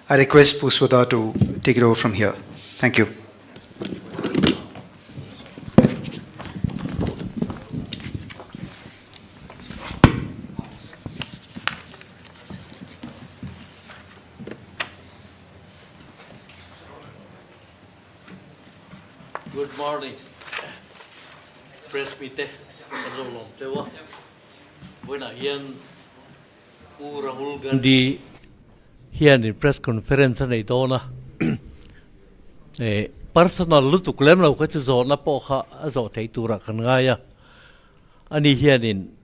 I request Puswada to take it over from here. Thank you. Good morning. Press meeting. When I hear Rahul Gandhi here in press conference na ito na personal lutuk lem lau ka zo na po kha zo thei tura kan nga ya ani here in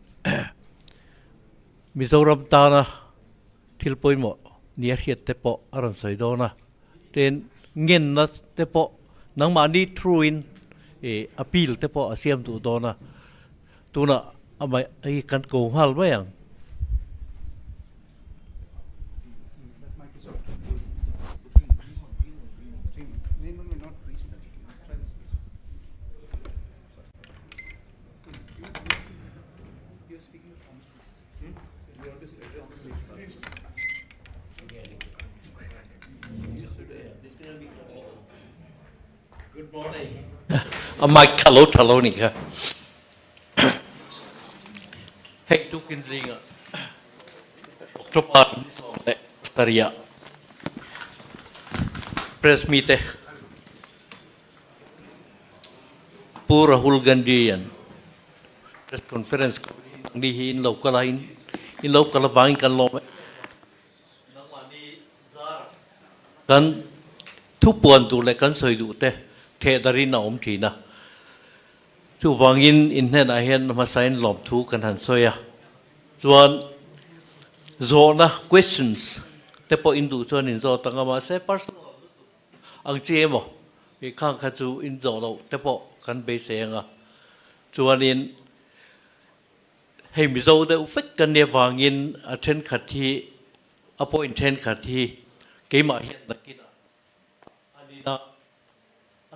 Mizoram ta na thilpoi mo near hiat te po aran soi do na ten ngin na te po nang mani through in appeal te po asiam tu do na tuna amai ai kan ko hal ba yang Good morning. Mike Talo ni ka. Hey, tukin zinga. October Staria. Press meeting. Pura Hulgandian. Press conference. Ni in local line. In local bank kan lo. Kan tupuan tu le kan soi du te. Thế dari na chỉ na, chú vang in hen ai hen mà sign lom thu kan han soya, chuan zona questions, te po indu chuan in zo tanga ma se personal, ang chemo, cái khang kha chu in zo lo te po kan be se nga, chuan in hei mi zo de ufek kan ne vang in attend khathi, appoint attend khathi, ke ma hen na kina, ani na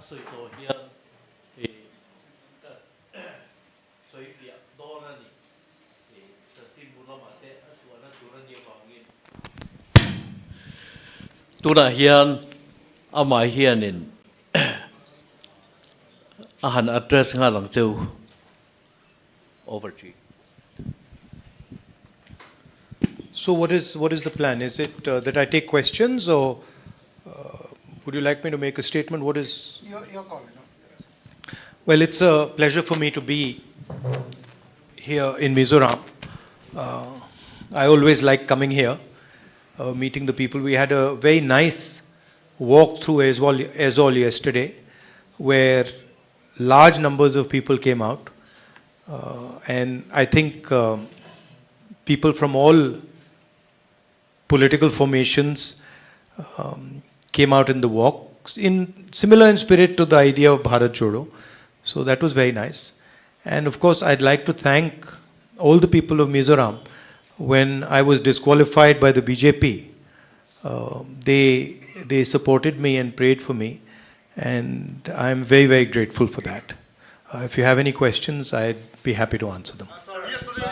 so here so if you don't any the team will not get as well as to run your wangin tuna hian amai hian in ahan address nga lang cheu over to you. So what is the plan? Is it that I take questions, or would you like me to make a statement? What is Your call. Well, it's a pleasure for me to be here in Mizoram. I always like coming here, meeting the people. We had a very nice walk through Aizol yesterday, where large numbers of people came out. And I think people from all political formations came out in the walk, similar in spirit to the idea of Bharat Jodo. So that was very nice. And of course, I'd like to thank all the people of Mizoram. When I was disqualified by the BJP, they supported me and prayed for me. And I'm very, very grateful for that. If you have any questions, I'd be happy to answer them. Yesterday, I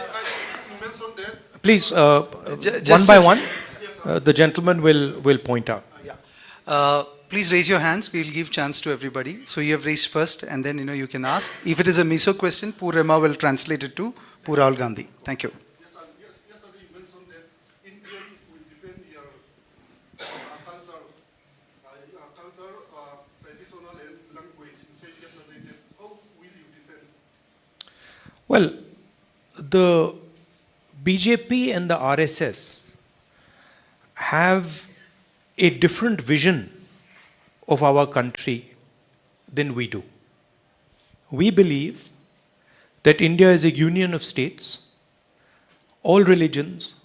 mentioned that. Please, one by one, the gentleman will point out. Please raise your hands. We will give chance to everybody. So you have raised first, and then you can ask. If it is a Mizo question, Purema will translate it to Rahul Gandhi. Thank you. Yesterday you mentioned that India will defend your culture, traditional and language. You said yesterday that how will you defend? Well, the BJP and the RSS have a different vision of our country than we do. We believe that India is a union of states. All religions,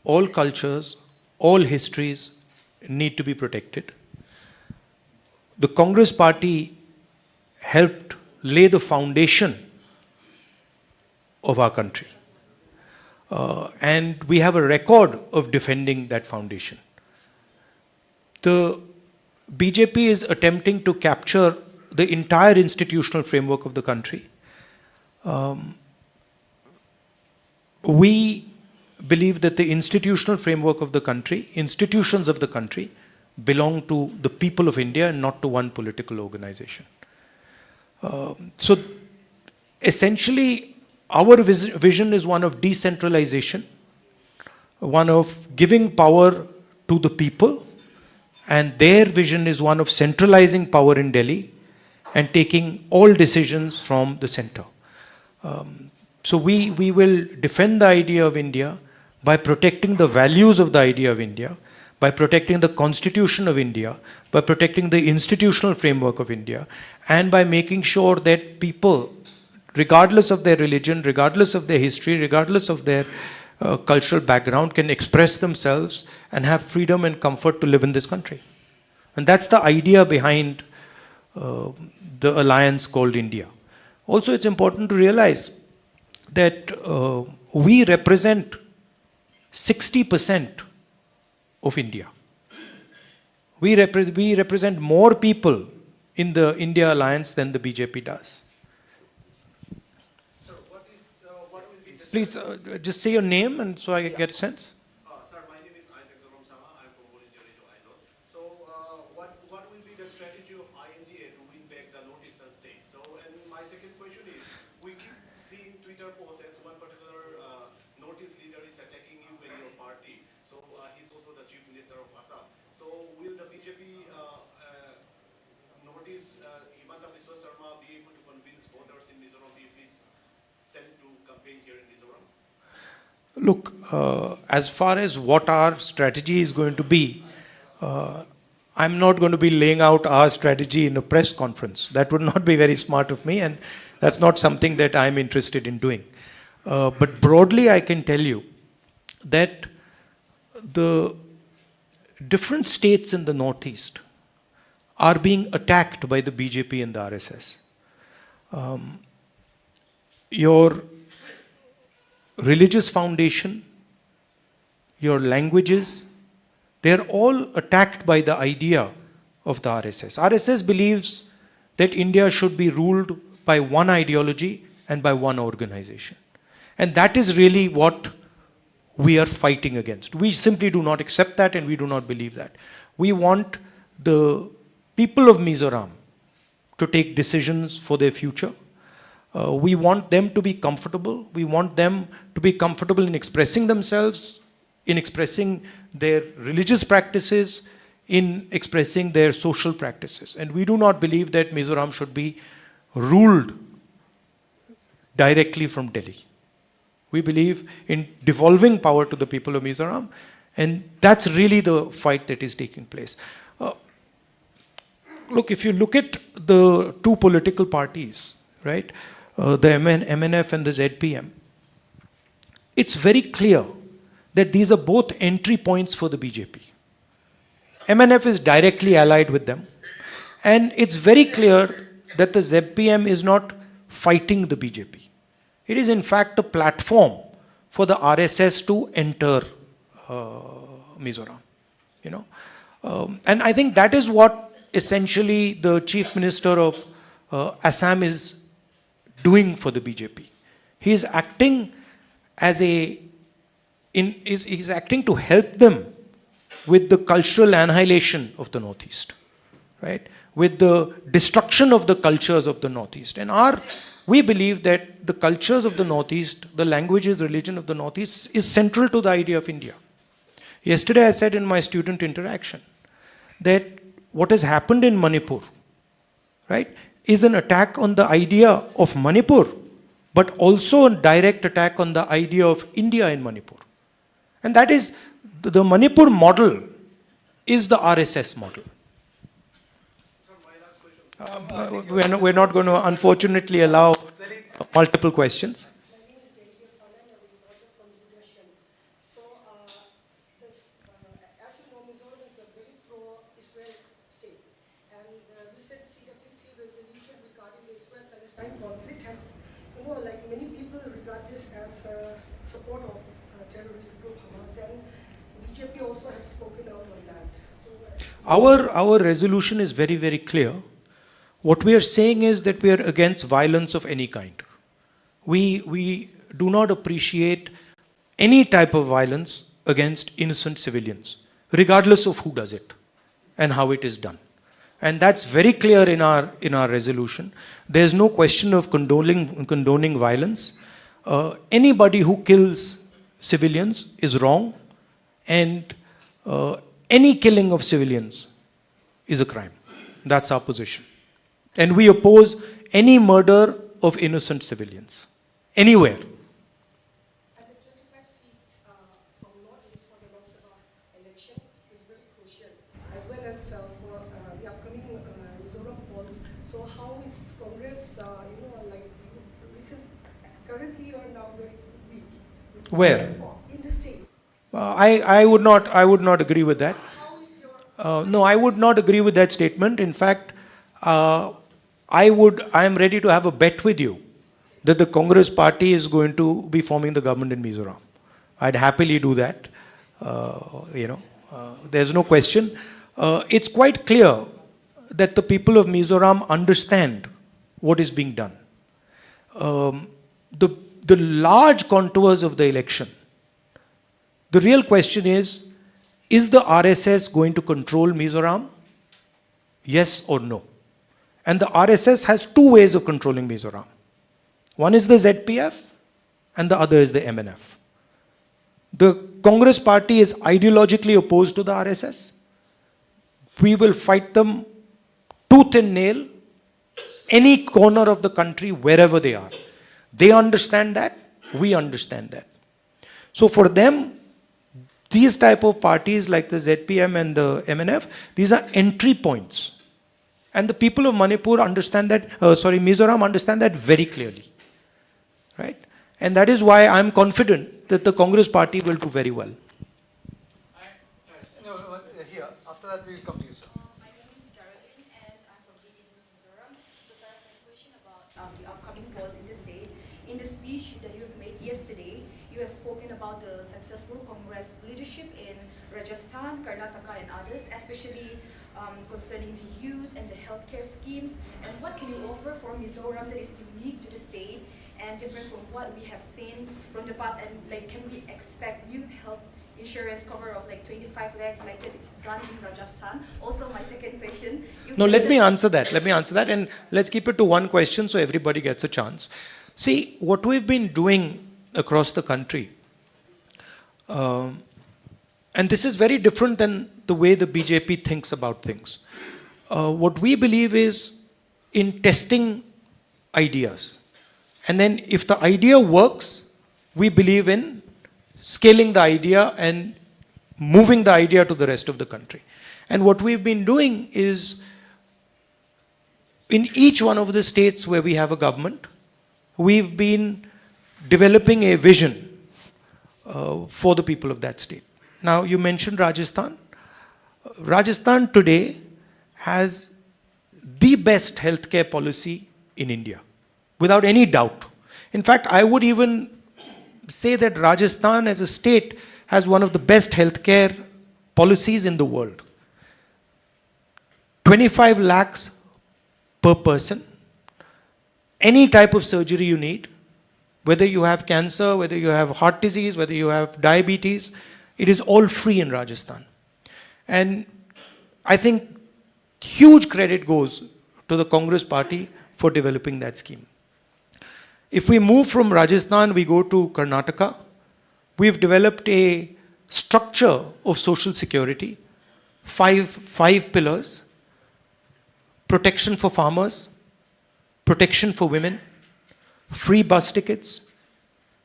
all cultures, all histories need to be protected. The Congress party helped lay the foundation of our country. And we have a record of defending that foundation. The BJP is attempting to capture the entire institutional framework of the country. We believe that the institutional framework of the country, institutions of the country, belong to the people of India and not to one political organization. So essentially, our vision is one of decentralization, one of giving power to the people, and their vision is one of centralizing power in Delhi and taking all decisions from the center. So we will defend the idea of India by protecting the values of the idea of India, by protecting the constitution of India, by protecting the institutional framework of India, and by making sure that people, regardless of their religion, regardless of their history, regardless of their cultural background, can express themselves and have freedom and comfort to live in this country. And that's the idea behind the alliance called India. Also, it's important to realize that we represent 60% of India. We represent more people in the India alliance than the BJP does. Sir, what will be the Please just say your name and so I can get a sense. Sir, my name is Mizoram. I'm from Volunteer Radio ISO. So, what will be the strategy of INDA to win back the northeastern state? So, and my second question is, we keep seeing Twitter posts as one particular northeast leader is attacking you and your party. So, he's also the chief minister of Assam. So, will the BJP northeast Himanta Biswa Sarma be able to convince voters in Mizoram if he's sent to campaign here in Mizoram? Look, as far as what our strategy is going to be, I'm not going to be laying out our strategy in a press conference. That would not be very smart of me, and that's not something that I'm interested in doing. But broadly, I can tell you that the different states in the Northeast are being attacked by the BJP and the RSS. Your religious foundation, your languages, they're all attacked by the idea of the RSS. RSS believes that India should be ruled by one ideology and by one organization. And that is really what we are fighting against. We simply do not accept that and we do not believe that. We want the people of Mizoram to take decisions for their future. We want them to be comfortable. We want them to be comfortable in expressing themselves, in expressing their religious practices, in expressing their social practices. And we do not believe that Mizoram should be ruled directly from Delhi. We believe in devolving power to the people of Mizoram, and that's really the fight that is taking place. Look, if you look at the two political parties, right, the MNF and the ZPM, it's very clear that these are both entry points for the BJP. MNF is directly allied with them, and it's very clear that the ZPM is not fighting the BJP. It is in fact a platform for the RSS to enter Mizoram, you know. And I think that is what essentially the Chief Minister of Assam is doing for the BJP. He is acting as he's acting to help them with the cultural annihilation of the Northeast, right? With the destruction of the cultures of the Northeast. And we believe that the cultures of the Northeast, the languages, religion of the Northeast is central to the idea of India. Yesterday I said in my student interaction that what has happened in Manipur, right, is an attack on the idea of Manipur, but also a direct attack on the idea of India in Manipur. And that is, the Manipur model is the RSS model. We're not going to, unfortunately, allow multiple questions. As you know, Mizoram is a very pro-Israel state, and the recent CWC resolution regarding the Israel-Palestine conflict has, like many people regard this as support of terrorist group Hamas, and BJP also has spoken out on that. So, Our resolution is very, very clear. What we are saying is that we are against violence of any kind. We do not appreciate any type of violence against innocent civilians, regardless of who does it. and how it is done. And that's very clear in our resolution. There's no question of condoning violence. Anybody who kills civilians is wrong, and any killing of civilians is a crime. That's our position. And we oppose any murder of innocent civilians, anywhere. And the 25 seats from Northeast for the Lok Sabha election is very crucial, as well as for the upcoming Mizoram polls. So how is Congress, currently you are now very weak? Where? In the state. I would not agree with that. How is your... No, I would not agree with that statement. In fact, I am ready to have a bet with you that the Congress party is going to be forming the government in Mizoram. I'd happily do that. There's no question. It's quite clear that the people of Mizoram understand what is being done. The large contours of the election, the real question is the RSS going to control Mizoram? Yes or no? And the RSS has two ways of controlling Mizoram. One is the ZPF and the other is the MNF. The Congress party is ideologically opposed to the RSS. We will fight them tooth and nail, any corner of the country, wherever they are. They understand that, we understand that. So for them, these type of parties like the ZPM and the MNF, these are entry points. And the people of Manipur understand that, Mizoram understand that very clearly. Right? And that is why I'm confident that the Congress party will do very well. Here, after that we will come to you, sir. My name is Caroline and I'm from DD News Mizoram. So sir, I have a question about the upcoming polls in the state. In the speech that you have made yesterday, you have spoken about the successful Congress leadership in Rajasthan, Karnataka and others, especially concerning the youth and the healthcare schemes. And what can you offer for Mizoram that is unique to the state and different from what we have seen from the past? And can we expect youth health insurance cover of 25 lakhs like that it's done in Rajasthan? Also, my second question. No, let me answer that. And let's keep it to one question so everybody gets a chance. See, what we've been doing across the country, and this is very different than the way the BJP thinks about things. What we believe is in testing ideas. And then if the idea works, we believe in scaling the idea and moving the idea to the rest of the country. And what we've been doing is, in each one of the states where we have a government, we've been developing a vision for the people of that state. Now, you mentioned Rajasthan. Rajasthan today has the best healthcare policy in India, without any doubt. In fact, I would even say that Rajasthan as a state has one of the best healthcare policies in the world. 25 lakhs per person. Any type of surgery you need, whether you have cancer, whether you have heart disease, whether you have diabetes, it is all free in Rajasthan. And I think huge credit goes to the Congress party for developing that scheme. If we move from Rajasthan, we go to Karnataka. We've developed a structure of social security, five pillars: protection for farmers, protection for women, free bus tickets,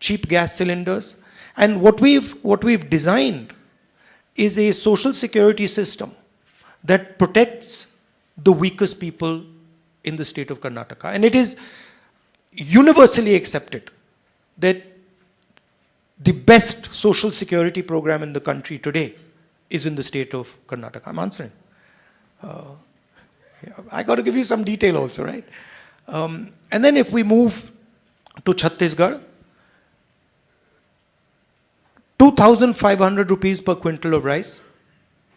cheap gas cylinders. And what we've designed is a social security system that protects the weakest people in the state of Karnataka. And it is universally accepted that the best social security program in the country today is in the state of Karnataka. I'm answering. I got to give you some detail also, right? And then if we move to Chhattisgarh, 2,500 rupees per quintal of rice.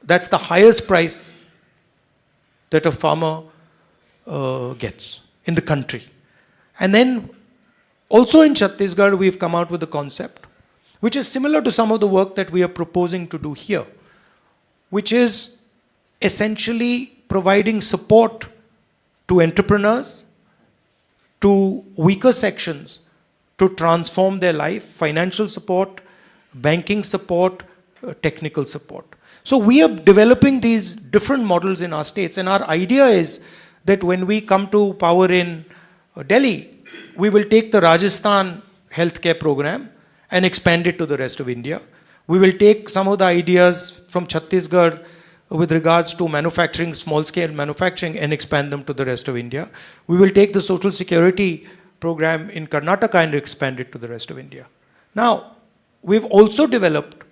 That's the highest price that a farmer gets in the country. And then also in Chhattisgarh, we've come out with a concept which is similar to some of the work that we are proposing to do here, which is essentially providing support to entrepreneurs, to weaker sections, to transform their life, financial support, banking support, technical support. So we are developing these different models in our states, and our idea is that when we come to power in Delhi, we will take the Rajasthan healthcare program and expand it to the rest of India. We will take some of the ideas from Chhattisgarh with regards to manufacturing, small-scale manufacturing, and expand them to the rest of India. We will take the social security program in Karnataka and expand it to the rest of India. Now, we've also developed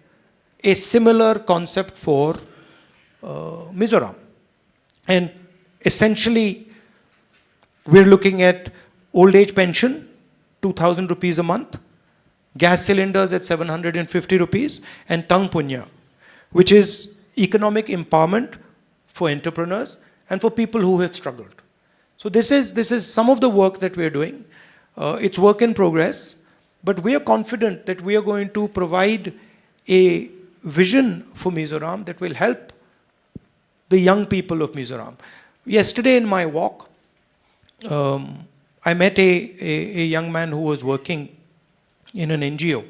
a similar concept for Mizoram. And essentially, we're looking at old age pension, 2,000 rupees a month, gas cylinders at 750 rupees, and Tang Punya, which is economic empowerment for entrepreneurs and for people who have struggled. So this is some of the work that we're doing. It's work in progress, but we are confident that we are going to provide a vision for Mizoram that will help the young people of Mizoram. Yesterday in my walk, I met a young man who was working in an NGO,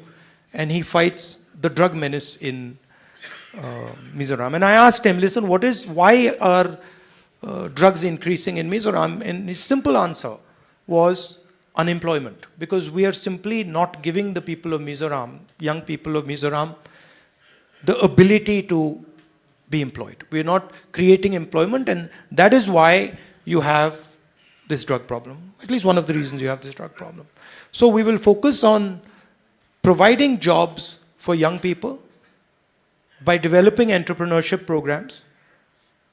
and he fights the drug menace in Mizoram. And I asked him, listen, why are drugs increasing in Mizoram? And his simple answer was unemployment, because we are simply not giving the people of Mizoram, young people of Mizoram, the ability to be employed. We are not creating employment, and that is why you have this drug problem. At least one of the reasons you have this drug problem. So we will focus on providing jobs for young people by developing entrepreneurship programs,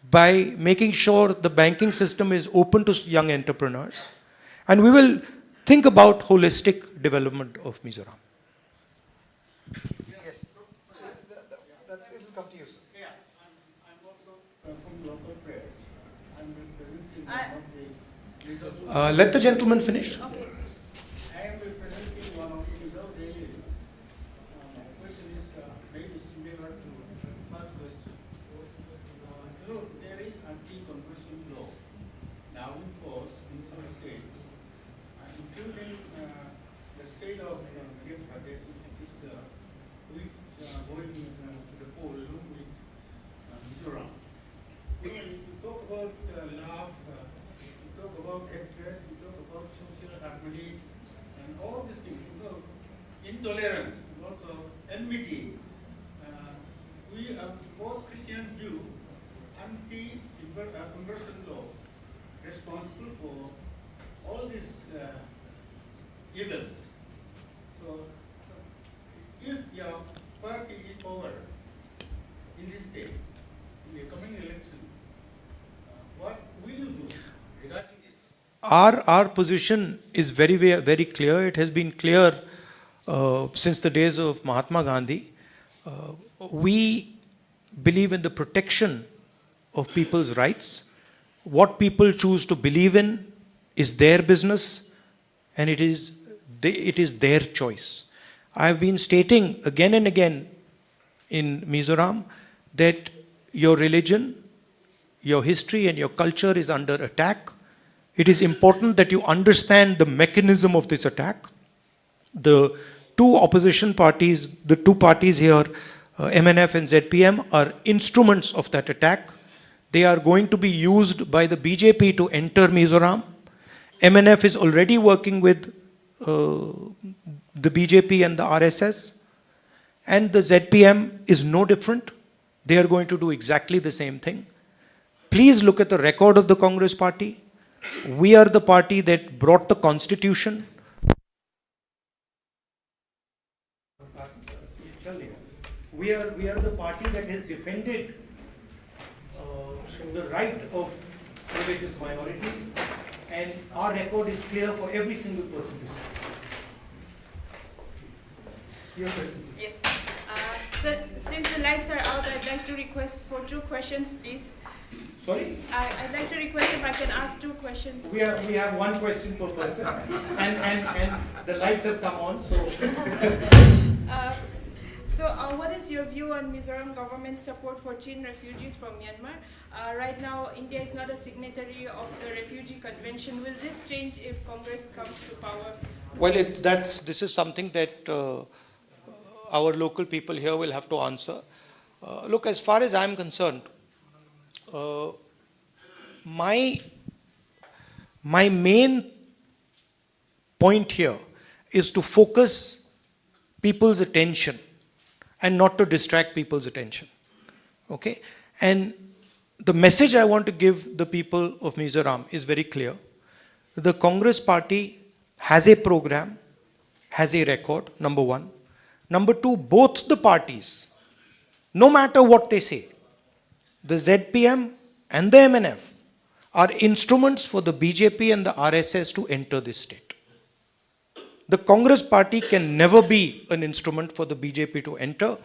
by making sure the banking system is open to young entrepreneurs, and we will think about holistic development of Mizoram. Yes. That will come to you, sir. Yeah, I'm also from local press. I'm representing one of the reserve. Let the gentleman finish. Okay. I am representing one of the reserve dailies. My question is maybe similar to the first question. There is anti-conversion law now in force in some states, including the state of Pradesh, which is going to the poll with Mizoram. If you talk about love, you talk about hatred, you talk about social harmony, and all these things, intolerance, also enmity. We have post-Christian view anti-conversion law responsible for all these evils. So if your party is power in these states, in the coming election, what will you do regarding this? Our position is very clear. It has been clear since the days of Mahatma Gandhi. We believe in the protection of people's rights. What people choose to believe in is their business, and it is their choice. I have been stating again and again in Mizoram that your religion, your history, and your culture is under attack. It is important that you understand the mechanism of this attack. The two opposition parties, the two parties here, MNF and ZPM, are instruments of that attack. They are going to be used by the BJP to enter Mizoram. MNF is already working with the BJP and the RSS. And the ZPM is no different. They are going to do exactly the same thing. Please look at the record of the Congress party. We are the party that brought the constitution. We are the party that has defended the right of religious minorities, and our record is clear for every single person to see. Your question, please. Yes. So since the lights are out, I'd like to request for 2 questions, please. Sorry? I'd like to request if I can ask 2 questions. We have 1 question per person, and the lights have come on, so. So, what is your view on Mizoram government's support for Chin refugees from Myanmar? Right now, India is not a signatory of the Refugee Convention. Will this change if Congress comes to power? Well, this is something that our local people here will have to answer. Look, as far as I'm concerned, my main point here is to focus people's attention and not to distract people's attention. Okay? And the message I want to give the people of Mizoram is very clear. The Congress party has a program, has a record, number one. Number two, both the parties, no matter what they say, the ZPM and the MNF are instruments for the BJP and the RSS to enter this state. The Congress party can never be an instrument for the BJP to enter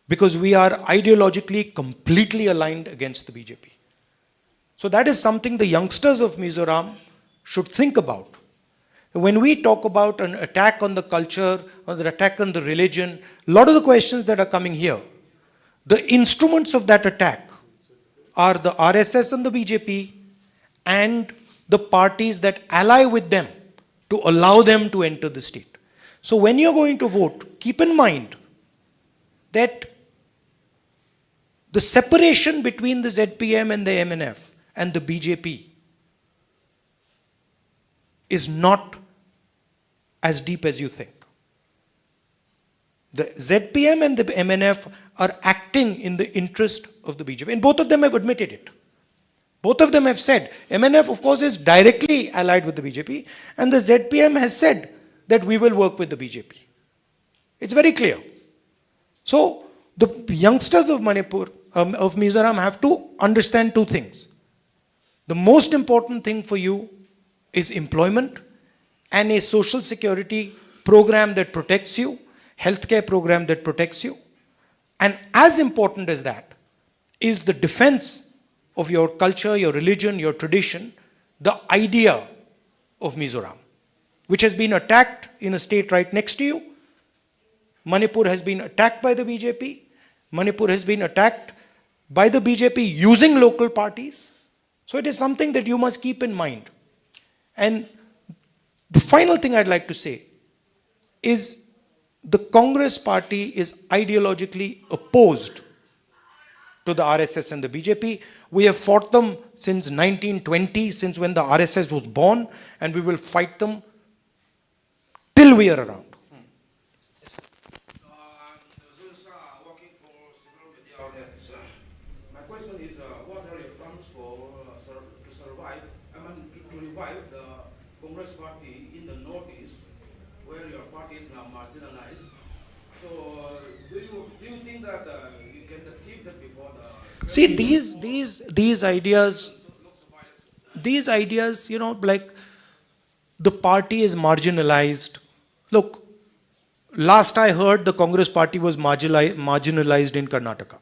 because we are ideologically completely aligned against the BJP. So that is something the youngsters of Mizoram should think about. When we talk about an attack on the culture, or the attack on the religion, a lot of the questions that are coming here, the instruments of that attack are the RSS and the BJP and the parties that ally with them to allow them to enter the state. So when you're going to vote, keep in mind that the separation between the ZPM and the MNF and the BJP is not as deep as you think. The ZPM and the MNF are acting in the interest of the BJP, and both of them have admitted it. Both of them have said, MNF of course is directly allied with the BJP, and the ZPM has said that we will work with the BJP. It's very clear. So the youngsters of Manipur, of Mizoram have to understand two things. The most important thing for you is employment and a social security program that protects you, healthcare program that protects you. And as important as that is the defense of your culture, your religion, your tradition, the idea of Mizoram, which has been attacked in a state right next to you. Manipur has been attacked by the BJP. Manipur has been attacked by the BJP using local parties. So it is something that you must keep in mind. And the final thing I'd like to say is the Congress party is ideologically opposed to the RSS and the BJP. We have fought them since 1920, since when the RSS was born, and we will fight them till we are around. Working for several media outlets. My question is, what are your plans to survive, to revive the Congress party in the Northeast, where your party is now marginalized? So, do you think that you can achieve that before the... See, these ideas, you know, like the party is marginalized. Look, last I heard, the Congress party was marginalized in Karnataka.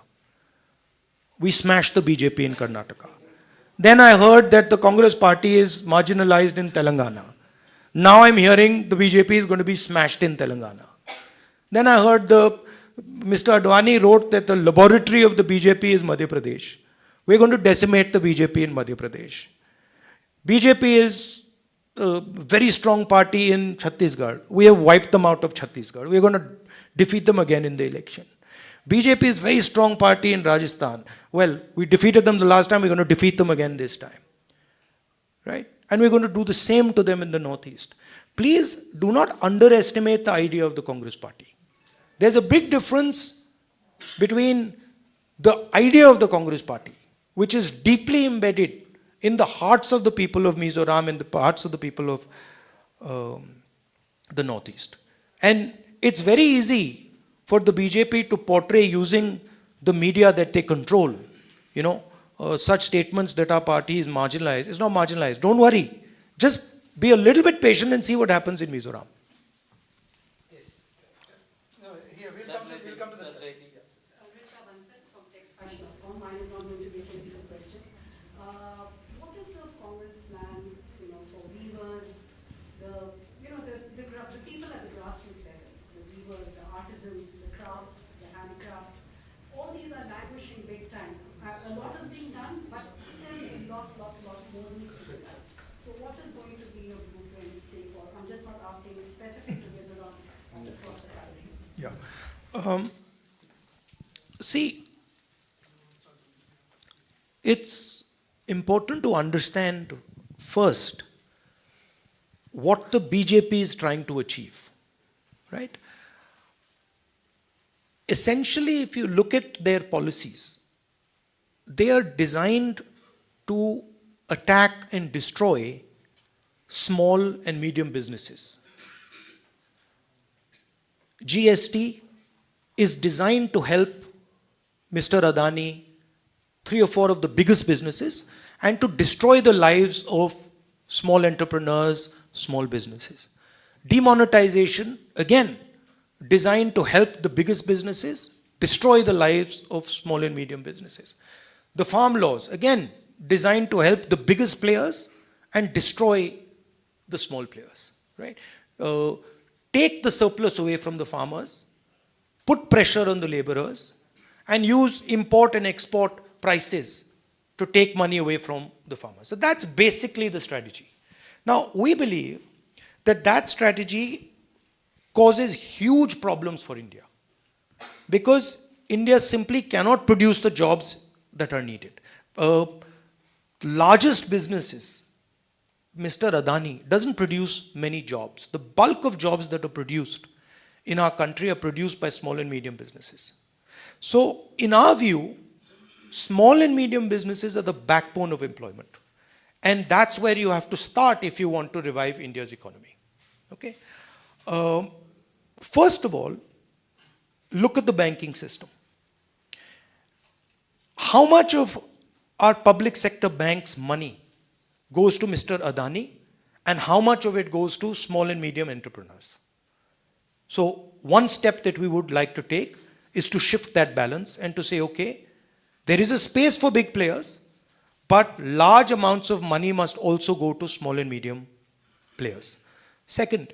We smashed the BJP in Karnataka. Then I heard that the Congress party is marginalized in Telangana. Now I'm hearing the BJP is going to be smashed in Telangana. Then I heard Mr. Advani wrote that the laboratory of the BJP is Madhya Pradesh. We're going to decimate the BJP in Madhya Pradesh. BJP is a very strong party in Chhattisgarh. We have wiped them out of Chhattisgarh. We're going to defeat them again in the election. BJP is a very strong party in Rajasthan. Well, we defeated them the last time, we're going to defeat them again this time. Right? And we're going to do the same to them in the Northeast. Please do not underestimate the idea of the Congress party. There's a big difference between the idea of the Congress party, which is deeply embedded in the hearts of the people of Mizoram and the hearts of the people of the Northeast. And it's very easy for the BJP to portray using the media that they control, you know, such statements that our party is marginalized. It's not marginalized. Don't worry. Just be a little bit patient and see what happens in Mizoram. Yes. No, here, we'll come to the side. Mine is not going to be a political question. What is the Congress plan, for weavers, the people at the grassroots level, the weavers, the artisans, the crafts, the Yeah. See, it's important to understand first what the BJP is trying to achieve, right? Essentially, if you look at their policies, they are designed to attack and destroy small and medium businesses. GST is designed to help Mr. Adani, 3 or 4 of the biggest businesses, and to destroy the lives of small entrepreneurs, small businesses. Demonetization, again, designed to help the biggest businesses, destroy the lives of small and medium businesses. The farm laws, again, designed to help the biggest players and destroy the small players, right? Take the surplus away from the farmers, put pressure on the laborers, and use import and export prices to take money away from the farmers. So that's basically the strategy. Now, we believe that that strategy causes huge problems for India, because India simply cannot produce the jobs that are needed. Largest businesses, Mr. Adani doesn't produce many jobs. The bulk of jobs that are produced in our country are produced by small and medium businesses. So, in our view, small and medium businesses are the backbone of employment. And that's where you have to start if you want to revive India's economy. Okay? First of all, look at the banking system. How much of our public sector banks' money goes to Mr. Adani, and how much of it goes to small and medium entrepreneurs? So one step that we would like to take is to shift that balance and to say, okay, there is a space for big players, but large amounts of money must also go to small and medium players. Second,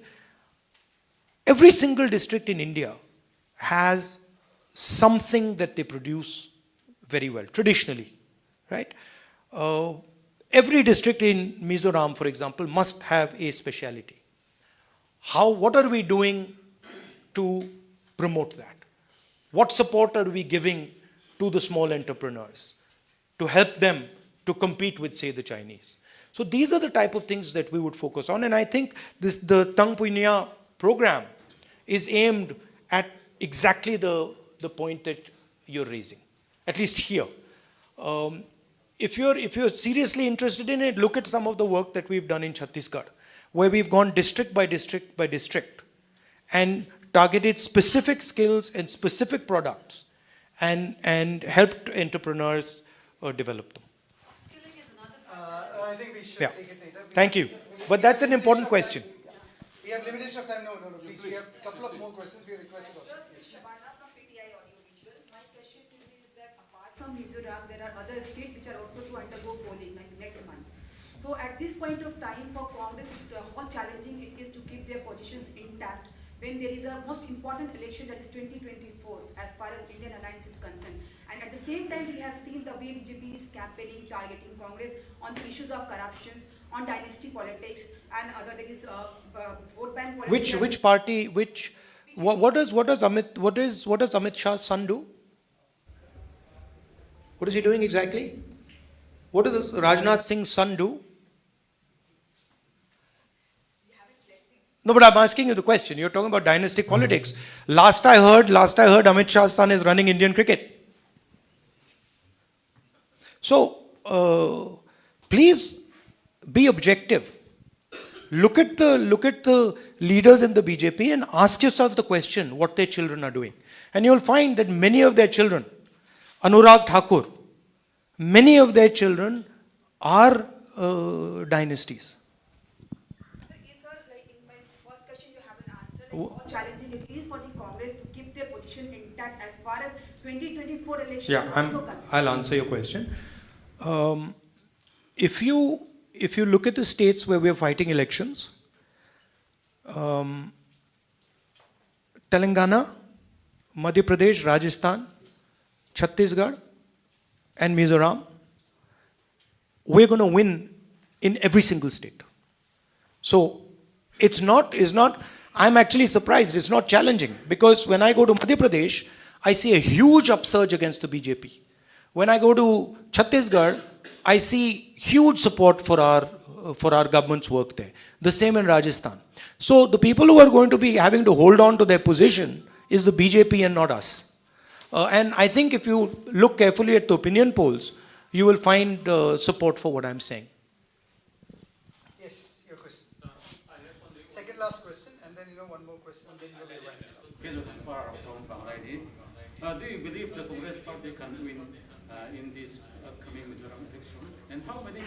every single district in India has something that they produce very well, traditionally, right? Every district in Mizoram, for example, must have a speciality. What are we doing to promote that? What support are we giving to the small entrepreneurs to help them to compete with, say, the Chinese? So these are the type of things that we would focus on. And I think the Tang Punya program is aimed at exactly the point that you're raising, at least here. If you're seriously interested in it, look at some of the work that we've done in Chhattisgarh, where we've gone district by district by district and targeted specific skills and specific products and helped entrepreneurs develop them. Skilling is another I think we should Yeah. take it later. Thank you. But that's an important question. We have limitation of time. No, please. We have a couple of more questions we requested. Shabana from PTI Audiovisual. My question to you is that apart from Mizoram, there are other states which are also to undergo polling like next month. So at this point of time for Congress, how challenging it is to keep their positions intact when there is a most important election, that is 2024, as far as Indian alliance is concerned. And at the same time, we have seen the way BJP is campaigning, targeting Congress on the issues of corruptions, on dynasty politics, and other things, vote bank politics. Which party? What does Amit Shah's son do? What is he doing exactly? What does Rajnath Singh's son do? No, but I'm asking you the question. You're talking about dynastic politics. Last I heard Amit Shah's son is running Indian cricket. So, please be objective. Look at the leaders in the BJP and ask yourself the question what their children are doing. And you'll find that many of their children, Anurag Thakur, many of their children are dynasties. How challenging it is for the Congress to keep their position intact as far as 2024 elections Yeah, are also concerned. I'll answer your question. If you look at the states where we're fighting elections, Telangana, Madhya Pradesh, Rajasthan, Chhattisgarh, and Mizoram, we're going to win in every single state. So it's not. I'm actually surprised. It's not challenging. Because when I go to Madhya Pradesh, I see a huge upsurge against the BJP. When I go to Chhattisgarh, I see huge support for our government's work there. The same in Rajasthan. So the people who are going to be having to hold on to their position is the BJP and not us. And I think if you look carefully at the opinion polls, you will find support for what I'm saying. Yes, your question. Second last question, and then one more question, and then do you believe the Congress party can win in this upcoming Mizoram election? And how many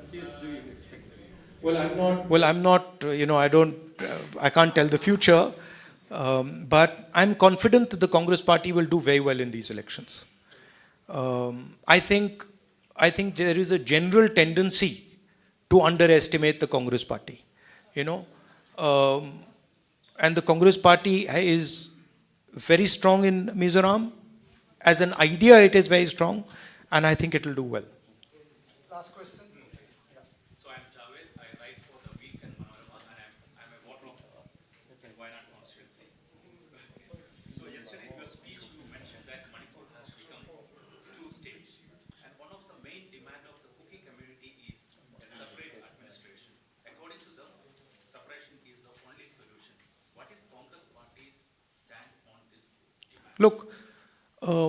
seats do you expect? I can't tell the future, but I'm confident that the Congress party will do very well in these elections. I think there is a general tendency to underestimate the Congress party, and the Congress party is very strong in Mizoram. As an idea, it is very strong, and I think it will do well. last question. So I'm Javed. I write for the Week and Manorama, and I'm a voter of Wayanad constituency. So yesterday in your speech, you mentioned that Manipur has become 2 states, and one of the main demand of the Kuki community is a separate administration. According to them, separation is the only solution. What is Congress Party's stand on this demand? Look,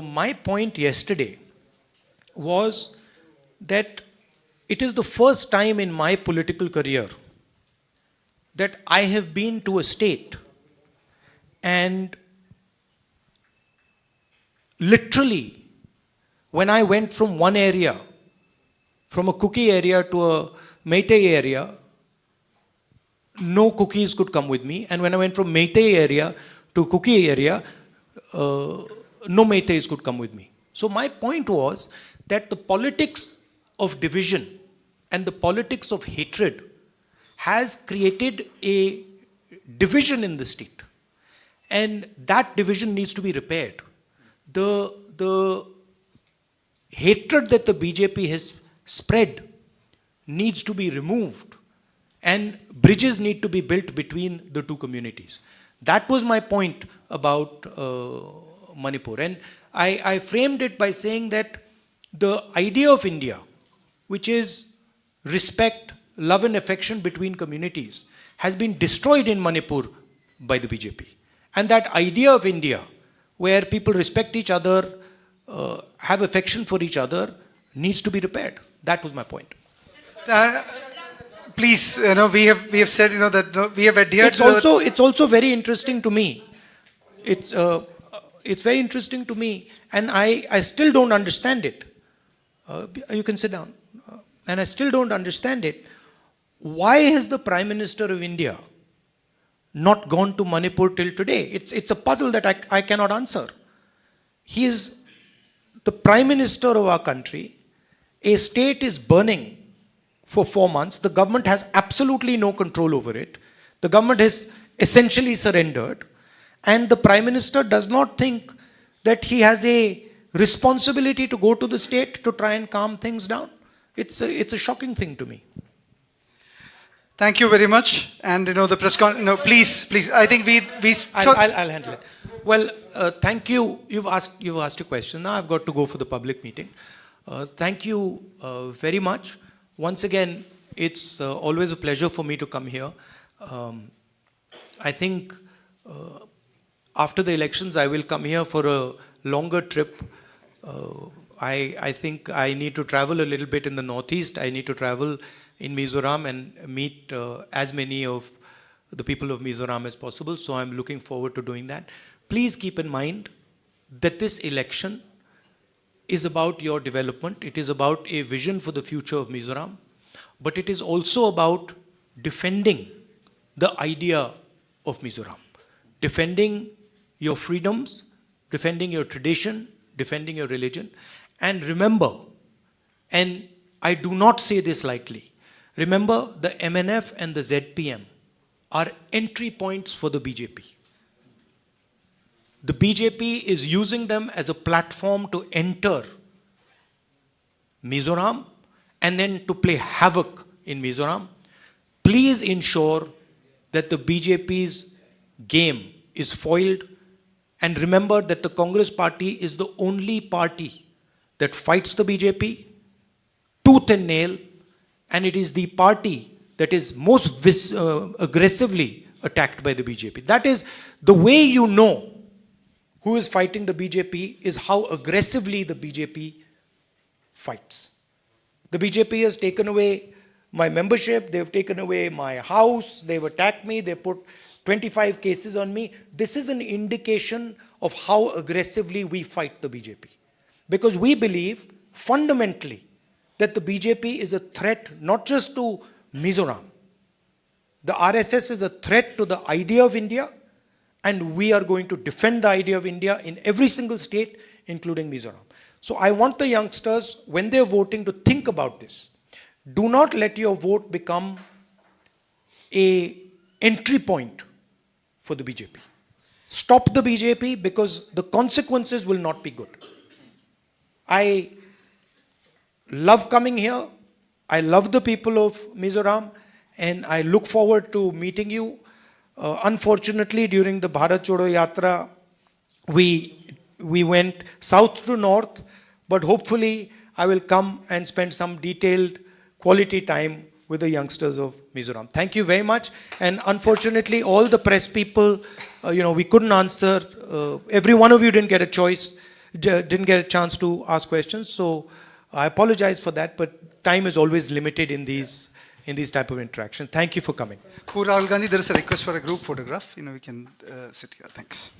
my point yesterday was that it is the first time in my political career that I have been to a state and literally when I went from one area, from a Kuki area to a Meitei area, no Kukis could come with me, and when I went from Meitei area to Kuki area, no Meiteis could come with me. So my point was that the politics of division and the politics of hatred has created a division in the state. And that division needs to be repaired. The hatred that the BJP has spread needs to be removed, and bridges need to be built between the two communities. That was my point about Manipur. And I framed it by saying that the idea of India, which is respect, love and affection between communities, has been destroyed in Manipur by the BJP. And that idea of India, where people respect each other, have affection for each other, needs to be repaired. That was my point. Please, we have said, that we have adhered It's also very interesting to me. It's very interesting to me, and I still don't understand it. You can sit down. And I still don't understand it. Why has the Prime Minister of India not gone to Manipur till today? It's a puzzle that I cannot answer. He is the Prime Minister of our country. A state is burning for 4 months. The government has absolutely no control over it. The government has essentially surrendered. And the Prime Minister does not think that he has a responsibility to go to the state to try and calm things down. It's a shocking thing to me. Thank you very much. And the press con. No, please. I think I'll handle it. Well, thank you. You've asked a question. Now I've got to go for the public meeting. Thank you very much. Once again, it's always a pleasure for me to come here. I think after the elections, I will come here for a longer trip. I think I need to travel a little bit in the northeast. I need to travel in Mizoram and meet as many of the people of Mizoram as possible. So I'm looking forward to doing that. Please keep in mind that this election is about your development. It is about a vision for the future of Mizoram. But it is also about defending the idea of Mizoram. Defending your freedoms, defending your tradition, defending your religion. And remember, and I do not say this lightly, remember the MNF and the ZPM are entry points for the BJP. The BJP is using them as a platform to enter Mizoram and then to play havoc in Mizoram. Please ensure that the BJP's game is foiled, and remember that the Congress party is the only party that fights the BJP tooth and nail, and it is the party that is most aggressively attacked by the BJP. That is the way you know who is fighting the BJP, is how aggressively the BJP fights. The BJP has taken away my membership, they've taken away my house, they've attacked me, they put 25 cases on me. This is an indication of how aggressively we fight the BJP. Because we believe fundamentally that the BJP is a threat not just to Mizoram. The RSS is a threat to the idea of India, and we are going to defend the idea of India in every single state, including Mizoram. So I want the youngsters, when they're voting, to think about this. Do not let your vote become an entry point for the BJP. Stop the BJP, because the consequences will not be good. I love coming here. I love the people of Mizoram, and I look forward to meeting you. Unfortunately, during the Bharat Chodo Yatra, we went south to north, but hopefully I will come and spend some detailed quality time with the youngsters of Mizoram. Thank you very much. And unfortunately, all the press people, we couldn't answer. Every one of you didn't get a choice, didn't get a chance to ask questions. So I apologize for that, but time is always limited in these type of interaction. Thank you for coming. Poor Rahul Gandhi, there is a request for a group photograph. We can sit here. Thanks.